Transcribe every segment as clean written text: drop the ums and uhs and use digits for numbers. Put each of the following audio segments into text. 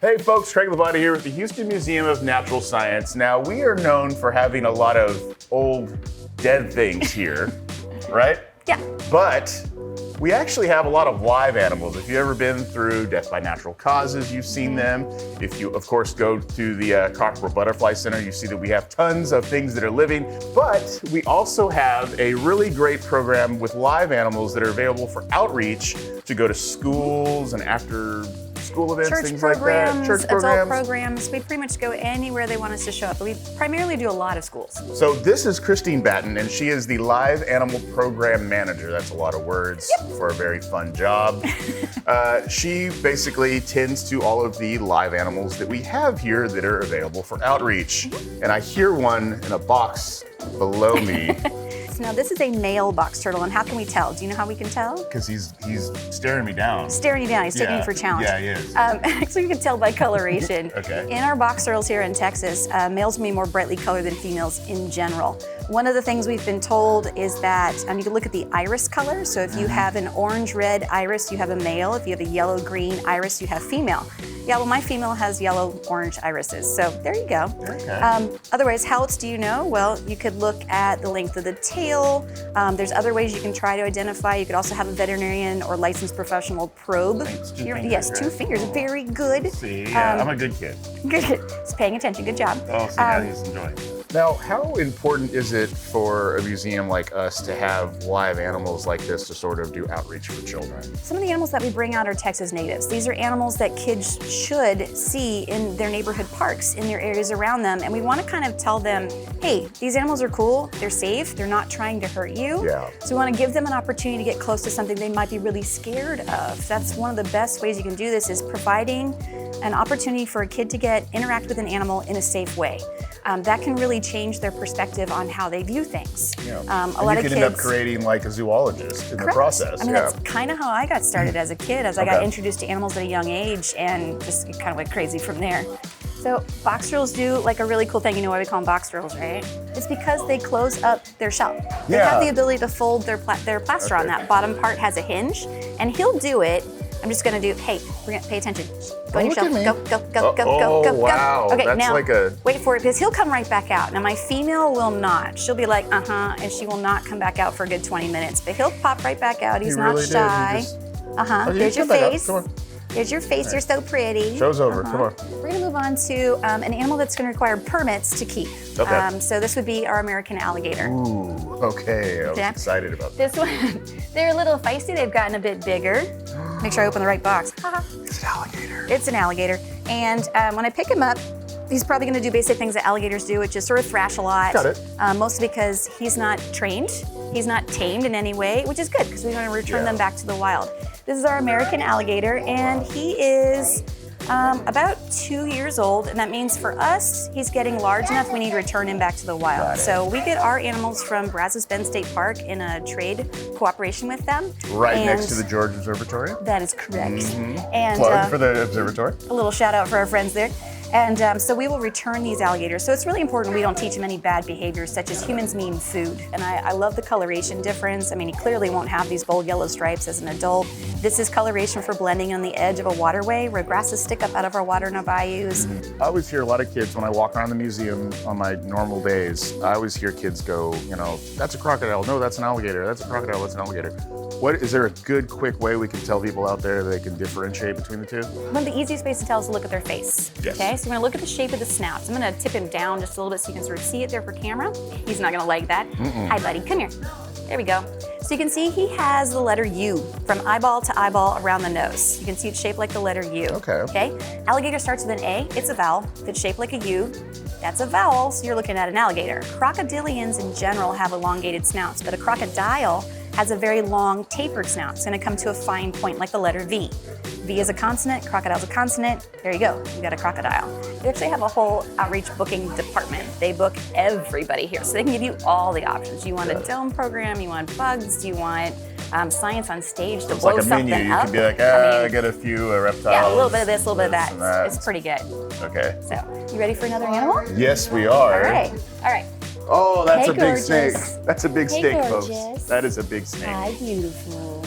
Hey folks, Craig Labate here with the Houston Museum of Natural Science. Now, we are known for having a lot of old, dead things here, right? Yeah. But we actually have a lot of live animals. If you've ever been through Death by Natural Causes, you've seen them. If you, of course, go to the Cockerel Butterfly Center, you see that we have tons of things that are living. But we also have a really great program with live animals that are available for outreach to go to schools and after school events, things like that. Church programs, adult programs. We pretty much go anywhere they want us to show up. But we primarily do a lot of schools. So this is Christine Batten, and she is the Live Animal Program Manager. That's a lot of words for a very fun job. She basically tends to all of the live animals that we have here that are available for outreach. And I hear one in a box below me. Now this is a male box turtle, and how can we tell? Do you know how we can tell? Because he's staring me down. Staring you down, he's taking you for a challenge. Yeah, he is. Actually, you can tell by coloration. Okay. In our box turtles here in Texas, males will be more brightly colored than females in general. One of the things we've been told is that you can look at the iris color. So if you have an orange-red iris, you have a male. If you have a yellow-green iris, you have female. Yeah, well, my female has yellow-orange irises, so there you go. Okay. Otherwise, how else do you know? Well, you could look at the length of the tail. There's other ways you can try to identify. You could also have a veterinarian or licensed professional probe. Yes, two fingers, very good. See, yeah, I'm a good kid. Good, just paying attention, good job. Oh, so now he's enjoying it. Now, how important is it for a museum like us to have live animals like this to sort of do outreach for children? Some of the animals that we bring out are Texas natives. These are animals that kids should see in their neighborhood parks, in their areas around them. And we want to kind of tell them, hey, these animals are cool, they're safe, they're not trying to hurt you. Yeah. So we want to give them an opportunity to get close to something they might be really scared of. That's one of the best ways you can do this, is providing an opportunity for a kid to interact with an animal in a safe way. That can really change their perspective on how they view things. Yeah. A lot of kids end up creating like a zoologist in the process. I mean, that's kind of how I got started as a kid, as I got introduced to animals at a young age and just kind of went crazy from there. So box turtles do like a really cool thing. You know why we call them box turtles, right? It's because they close up their shell. They have the ability to fold their plaster on. That bottom part has a hinge, and he'll do it. I'm just gonna do, hey, pay attention. Go on your shelf, go. Wow. Okay, that's now, like wait for it, because he'll come right back out. Now my female will not. She'll be like, and she will not come back out for a good 20 minutes, but he'll pop right back out. He's not shy. There's your face. There's your face, you're so pretty. Show's over, come on. We're gonna move on to an animal that's gonna require permits to keep. Okay. So this would be our American alligator. Ooh, okay, I'm excited about this one. They're a little feisty, they've gotten a bit bigger. Make sure I open the right box. It's an alligator. It's an alligator. And when I pick him up, he's probably gonna do basic things that alligators do, which is sort of thrash a lot. Got it. Mostly because he's not trained, he's not tamed in any way, which is good, because we wanna return them back to the wild. This is our American alligator, and he is about 2 years old, and that means for us, he's getting large enough we need to return him back to the wild. So we get our animals from Brazos Bend State Park in a trade cooperation with them. Right next to the George Observatory? That is correct. And plug for the observatory. A little shout out for our friends there. And so we will return these alligators. So it's really important we don't teach them any bad behaviors, such as humans need food. And I love the coloration difference. I mean, he clearly won't have these bold yellow stripes as an adult. This is coloration for blending on the edge of a waterway where grasses stick up out of our water in our bayous. I always hear a lot of kids when I walk around the museum on my normal days, I always hear kids go, you know, that's a crocodile, no, that's an alligator, that's a crocodile, that's an alligator. Is there a good, quick way we can tell people out there that they can differentiate between the two? One of the easiest ways to tell is to look at their face. Yes. Okay, so we're gonna look at the shape of the snout. So I'm gonna tip him down just a little bit so you can sort of see it there for camera. He's not gonna like that. Hi, buddy, come here. There we go. So you can see he has the letter U from eyeball to eyeball around the nose. You can see it's shaped like the letter U. Okay. Alligator starts with an A, it's a vowel. If it's shaped like a U, that's a vowel, so you're looking at an alligator. Crocodilians in general have elongated snouts, but a crocodile has a very long tapered snout. It's gonna come to a fine point like the letter V. V is a consonant, crocodile's a consonant. There you go, you got a crocodile. They actually have a whole outreach booking department. They book everybody here, so they can give you all the options. You want a dome program, you want bugs, do you want science on stage to blow something up? It's like a menu, you can be like, I get a few reptiles. Yeah, a little bit of this, a little bit of that. It's pretty good. Okay. So, you ready for another animal? Yes, we are. All right. Oh, that's Hey, a big snake. gorgeous. That's a big Hey, snake, gorgeous. folks. That is a big snake. Hi, beautiful.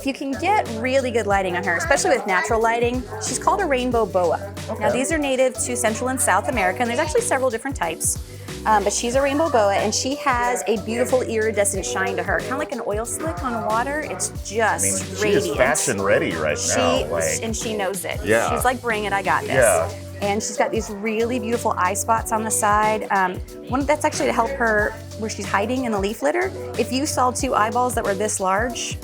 if you can get really good lighting on her, especially with natural lighting, she's called a rainbow boa. Okay. Now these are native to Central and South America, and there's actually several different types. But she's a rainbow boa, and she has a beautiful iridescent shine to her, kind of like an oil slick on water. It's just radiant. She is fashion ready right now. And she knows it. Yeah. She's like, bring it, I got this. Yeah. And she's got these really beautiful eye spots on the side. One that's actually to help her where she's hiding in the leaf litter. If you saw two eyeballs that were this large,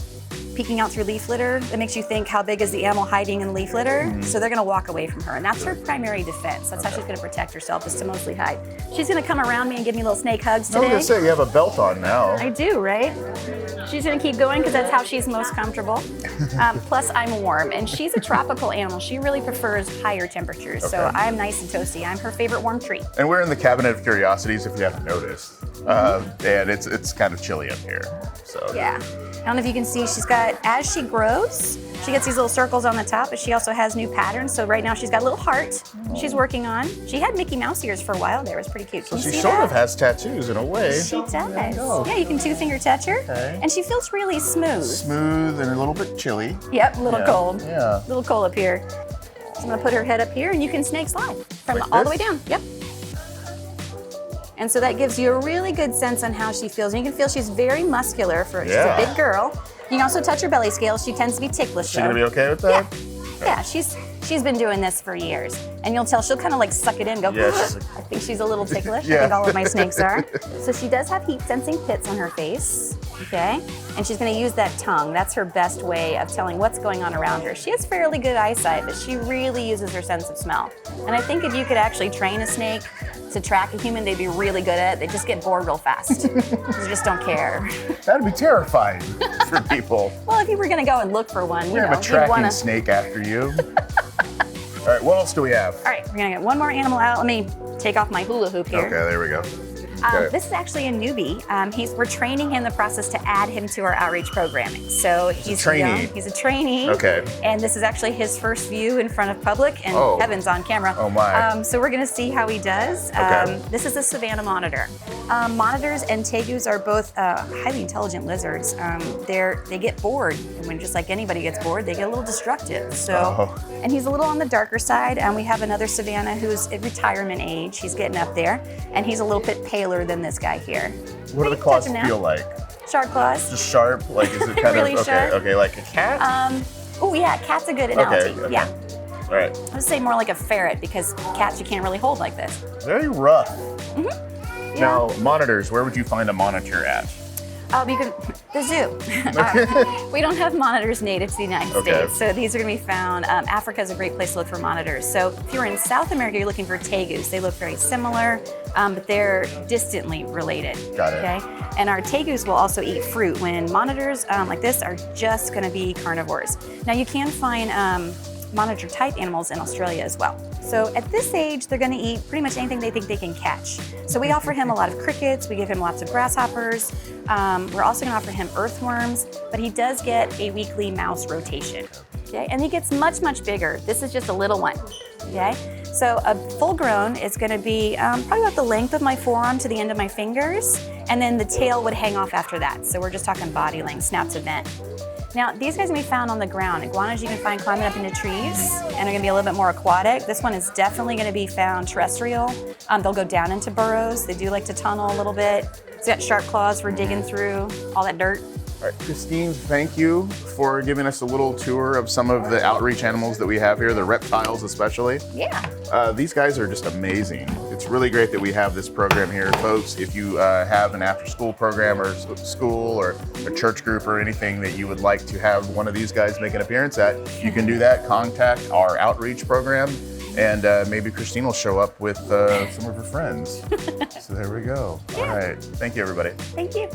peeking out through leaf litter, it makes you think how big is the animal hiding in the leaf litter. So they're gonna walk away from her, and that's her primary defense. That's how she's gonna protect herself, is to mostly hide. She's gonna come around me and give me little snake hugs today. I was gonna say, you have a belt on now. I do, right? She's gonna keep going because that's how she's most comfortable. Plus I'm warm, and she's a tropical animal. She really prefers higher temperatures, so I'm nice and toasty. I'm her favorite warm treat. And we're in the cabinet of curiosities, if you haven't noticed. And it's kind of chilly up here, so. Yeah. I don't know if you can see, she's got, as she grows, she gets these little circles on the top, but she also has new patterns. So right now she's got a little heart she's working on. She had Mickey Mouse ears for a while there. It was pretty cute. Can So you she see sort that? of has tattoos in a way. She does. Go. Yeah, you can two-finger touch her. Okay. And she feels really smooth. Smooth and a little bit chilly. Yep, a little cold. Yeah. A little cold up here. So I'm gonna put her head up here, and you can snake slide from Like all the way this? down. Yep. And so that gives you a really good sense on how she feels. And you can feel she's very muscular she's a big girl. You can also touch her belly scale. She tends to be ticklish. Is she gonna be okay with that? Yeah, she's been doing this for years. And you'll tell she'll kind of like suck it in and go, Yeah, she's I think she's a little ticklish. Yeah. I think all of my snakes are. So she does have heat sensing pits on her face, okay? And she's gonna use that tongue. That's her best way of telling what's going on around her. She has fairly good eyesight, but she really uses her sense of smell. And I think if you could actually train a snake to track a human, they'd be really good at it. They just get bored real fast. They just don't care. That'd be terrifying for people. Well, if you were gonna go and look for one, We you have know, a you'd tracking wanna. snake after you. All right, what else do we have? All right, we're gonna get one more animal out. Let me take off my hula hoop here. Okay, there we go. Okay. This is actually a newbie. We're training him in the process to add him to our outreach programming. So he's a trainee. young, he's a trainee. Okay. And this is actually his first view in front of public, and Kevin's on camera. Oh my. So we're gonna see how he does. Okay. This is a Savannah Monitor. Monitors and tegus are both highly intelligent lizards. They get bored, and when just like anybody gets bored, they get a little destructive. So, and he's a little on the darker side. And we have another Savannah who's at retirement age. He's getting up there, and he's a little bit paler than this guy here. What do the claws touching that. feel like? Sharp claws. Just sharp? Like, is it kind Really of, sharp. okay, like a cat? Oh yeah, cat's a good analogy. Okay. Yeah. All right. I would say more like a ferret, because cats you can't really hold like this. Very rough. Yeah. Now, monitors, where would you find a monitor at? You can, the zoo. We don't have monitors native to the United States, so these are going to be found. Africa is a great place to look for monitors. So if you're in South America, you're looking for tegus. They look very similar, but they're distantly related. Got it. Okay, and our tegus will also eat fruit. When monitors like this are just going to be carnivores. Now you can find monitor type animals in Australia as well. So at this age, they're going to eat pretty much anything they think they can catch. So we offer him a lot of crickets, we give him lots of grasshoppers. We're also going to offer him earthworms, but he does get a weekly mouse rotation. Okay, and he gets much, much bigger. This is just a little one. Okay, so a full grown is going to be probably about the length of my forearm to the end of my fingers, and then the tail would hang off after that. So we're just talking body length, snout to vent. Now, these guys can be found on the ground. Iguanas you can find climbing up into trees, and are gonna be a little bit more aquatic. This one is definitely gonna be found terrestrial. They'll go down into burrows. They do like to tunnel a little bit. It's got sharp claws for digging through all that dirt. All right, Christine, thank you for giving us a little tour of some of the outreach animals that we have here, the reptiles especially. Yeah. These guys are just amazing. It's really great that we have this program here. Folks, if you have an after-school program or school or a church group or anything that you would like to have one of these guys make an appearance at, you can do that. Contact our outreach program, and maybe Christine will show up with some of her friends. So there we go. Yeah. All right. Thank you, everybody. Thank you.